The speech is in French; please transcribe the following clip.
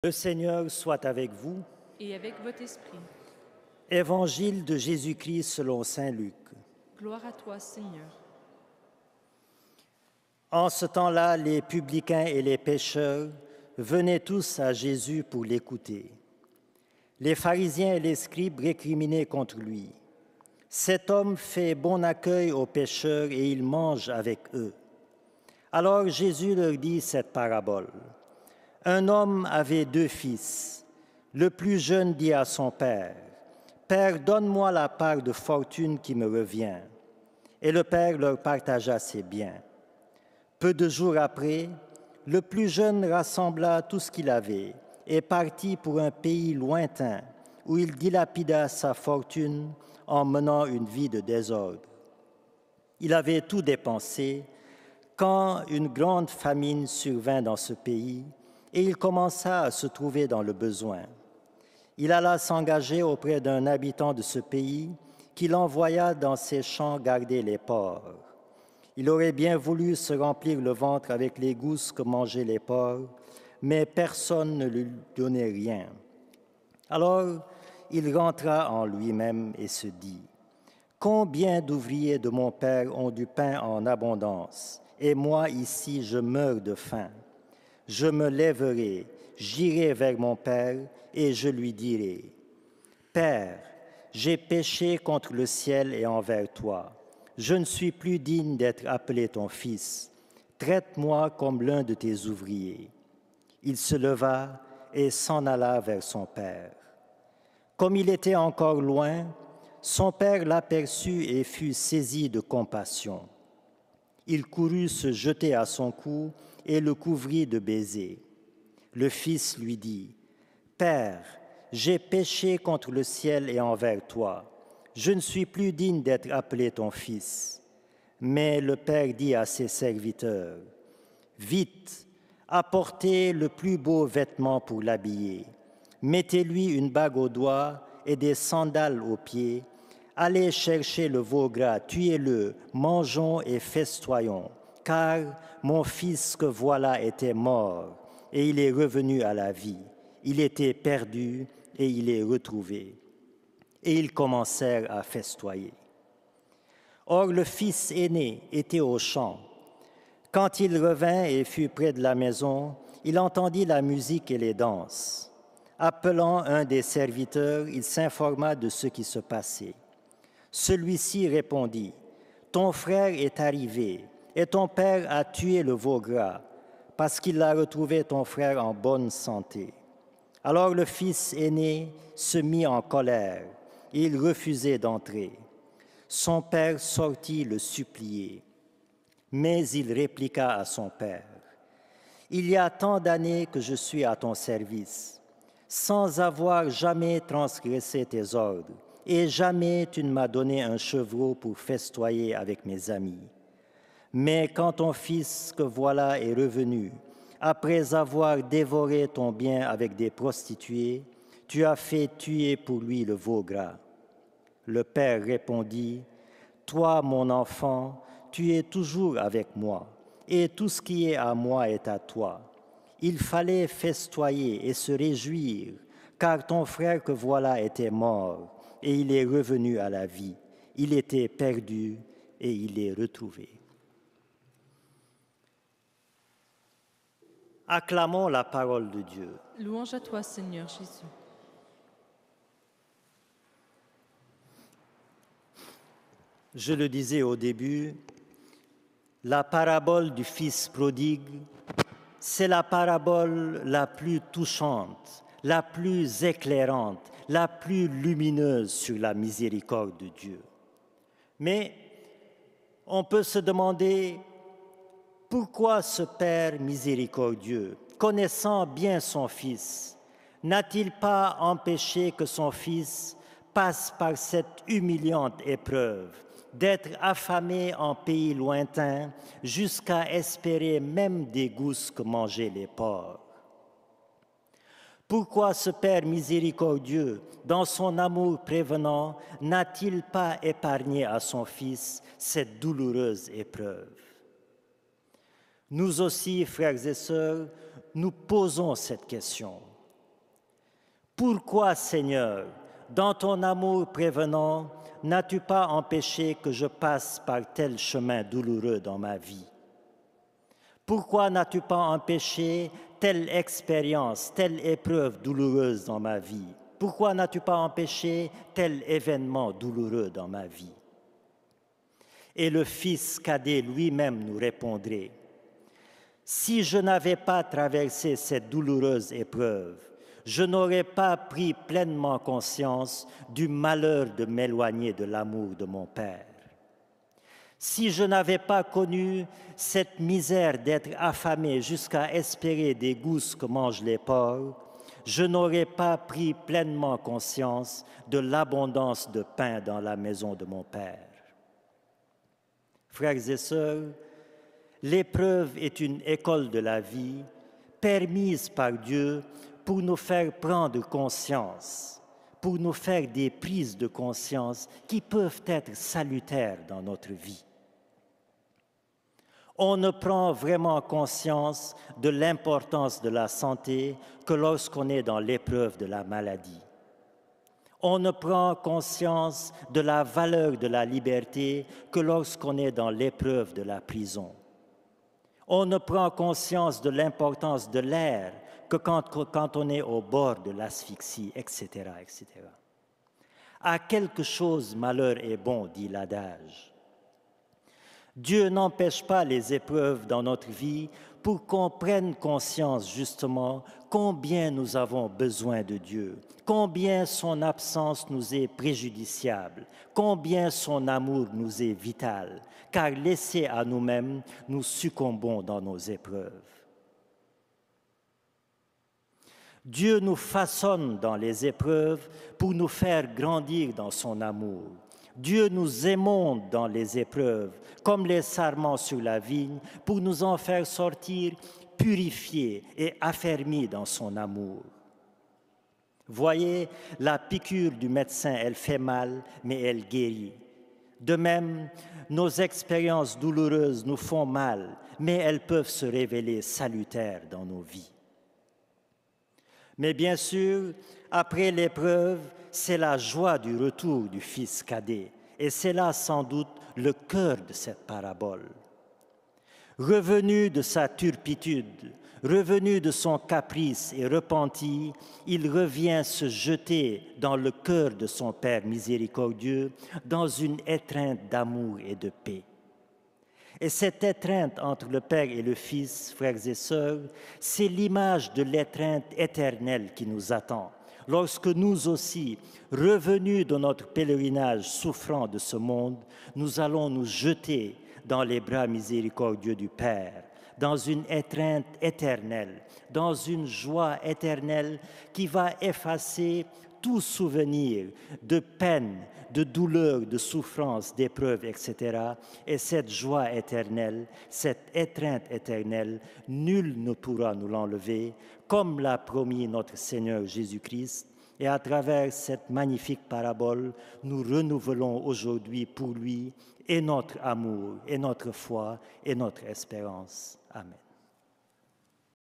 Le Seigneur soit avec vous. Et avec votre esprit. Évangile de Jésus-Christ selon saint Luc. Gloire à toi, Seigneur. En ce temps-là, les publicains et les pécheurs venaient tous à Jésus pour l'écouter. Les pharisiens et les scribes récriminaient contre lui. Cet homme fait bon accueil aux pécheurs et il mange avec eux. Alors Jésus leur dit cette parabole. Un homme avait 2 fils. Le plus jeune dit à son père, « Père, donne-moi la part de fortune qui me revient. » Et le père leur partagea ses biens. Peu de jours après, le plus jeune rassembla tout ce qu'il avait et partit pour un pays lointain où il dilapida sa fortune en menant une vie de désordre. Il avait tout dépensé quand une grande famine survint dans ce pays et il commença à se trouver dans le besoin. Il alla s'engager auprès d'un habitant de ce pays qui l'envoya dans ses champs garder les porcs. Il aurait bien voulu se remplir le ventre avec les gousses que mangeaient les porcs, mais personne ne lui donnait rien. Alors il rentra en lui-même et se dit, « Combien d'ouvriers de mon père ont du pain en abondance, et moi ici je meurs de faim. Je me lèverai, j'irai vers mon père, et je lui dirai, « Père, j'ai péché contre le ciel et envers toi. Je ne suis plus digne d'être appelé ton fils. Traite-moi comme l'un de tes ouvriers. » Il se leva et s'en alla vers son père. Comme il était encore loin, son père l'aperçut et fut saisi de compassion. Il courut se jeter à son cou et le couvrit de baisers. Le fils lui dit, « Père, j'ai péché contre le ciel et envers toi. Je ne suis plus digne d'être appelé ton fils. » Mais le père dit à ses serviteurs, « Vite, apportez le plus beau vêtement pour l'habiller. Mettez-lui une bague au doigt et des sandales aux pieds. Allez chercher le veau gras, tuez-le, mangeons et festoyons, car mon fils que voilà était mort et il est revenu à la vie. Il était perdu et il est retrouvé. » Et ils commencèrent à festoyer. Or, le fils aîné était au champ. Quand il revint et fut près de la maison, il entendit la musique et les danses. Appelant un des serviteurs, il s'informa de ce qui se passait. Celui-ci répondit, « Ton frère est arrivé et ton père a tué le veau gras parce qu'il a retrouvé ton frère en bonne santé. » Alors le fils aîné se mit en colère et il refusait d'entrer. Son père sortit le supplier, mais il répliqua à son père, « Il y a tant d'années que je suis à ton service, sans avoir jamais transgressé tes ordres, et jamais tu ne m'as donné un chevreau pour festoyer avec mes amis. Mais quand ton fils que voilà est revenu, après avoir dévoré ton bien avec des prostituées, tu as fait tuer pour lui le veau gras. » Le père répondit, « Toi, mon enfant, tu es toujours avec moi, et tout ce qui est à moi est à toi. Il fallait festoyer et se réjouir, car ton frère que voilà était mort, et il est revenu à la vie. Il était perdu, et il est retrouvé. » Acclamons la parole de Dieu. Louange à toi, Seigneur Jésus. Je le disais au début, la parabole du Fils prodigue, c'est la parabole la plus touchante, la plus éclairante, la plus lumineuse sur la miséricorde de Dieu. Mais on peut se demander pourquoi ce Père miséricordieux, connaissant bien son Fils, n'a-t-il pas empêché que son Fils passe par cette humiliante épreuve d'être affamé en pays lointain jusqu'à espérer même des gousses que mangeaient les porcs? Pourquoi ce Père miséricordieux, dans son amour prévenant, n'a-t-il pas épargné à son Fils cette douloureuse épreuve? Nous aussi, frères et sœurs, nous posons cette question. Pourquoi, Seigneur, dans ton amour prévenant, n'as-tu pas empêché que je passe par tel chemin douloureux dans ma vie? Pourquoi n'as-tu pas empêché telle expérience, telle épreuve douloureuse dans ma vie? Pourquoi n'as-tu pas empêché tel événement douloureux dans ma vie? Et le Fils cadet lui-même nous répondrait: si je n'avais pas traversé cette douloureuse épreuve, je n'aurais pas pris pleinement conscience du malheur de m'éloigner de l'amour de mon Père. Si je n'avais pas connu cette misère d'être affamé jusqu'à espérer des gousses que mangent les porcs, je n'aurais pas pris pleinement conscience de l'abondance de pain dans la maison de mon Père. Frères et sœurs, l'épreuve est une école de la vie permise par Dieu pour nous faire prendre conscience, pour nous faire des prises de conscience qui peuvent être salutaires dans notre vie. On ne prend vraiment conscience de l'importance de la santé que lorsqu'on est dans l'épreuve de la maladie. On ne prend conscience de la valeur de la liberté que lorsqu'on est dans l'épreuve de la prison. On ne prend conscience de l'importance de l'air que quand on est au bord de l'asphyxie, etc., etc. À quelque chose malheur est bon, dit l'adage. Dieu n'empêche pas les épreuves dans notre vie pour qu'on prenne conscience justement combien nous avons besoin de Dieu, combien son absence nous est préjudiciable, combien son amour nous est vital, car laissés à nous-mêmes, nous succombons dans nos épreuves. Dieu nous façonne dans les épreuves pour nous faire grandir dans son amour. Dieu nous émonde dans les épreuves, comme les sarments sur la vigne, pour nous en faire sortir purifiés et affermis dans son amour. Voyez, la piqûre du médecin, elle fait mal, mais elle guérit. De même, nos expériences douloureuses nous font mal, mais elles peuvent se révéler salutaires dans nos vies. Mais bien sûr, après l'épreuve, c'est la joie du retour du Fils cadet. Et c'est là sans doute le cœur de cette parabole. Revenu de sa turpitude, revenu de son caprice et repenti, il revient se jeter dans le cœur de son Père miséricordieux, dans une étreinte d'amour et de paix. Et cette étreinte entre le Père et le Fils, frères et sœurs, c'est l'image de l'étreinte éternelle qui nous attend. Lorsque nous aussi, revenus de notre pèlerinage souffrant de ce monde, nous allons nous jeter dans les bras miséricordieux du Père, dans une étreinte éternelle, dans une joie éternelle qui va effacer tout souvenir de peine, de douleur, de souffrance, d'épreuve, etc. Et cette joie éternelle, cette étreinte éternelle, nul ne pourra nous l'enlever, comme l'a promis notre Seigneur Jésus-Christ. Et à travers cette magnifique parabole, nous renouvelons aujourd'hui pour lui et notre amour, et notre foi, et notre espérance. Amen.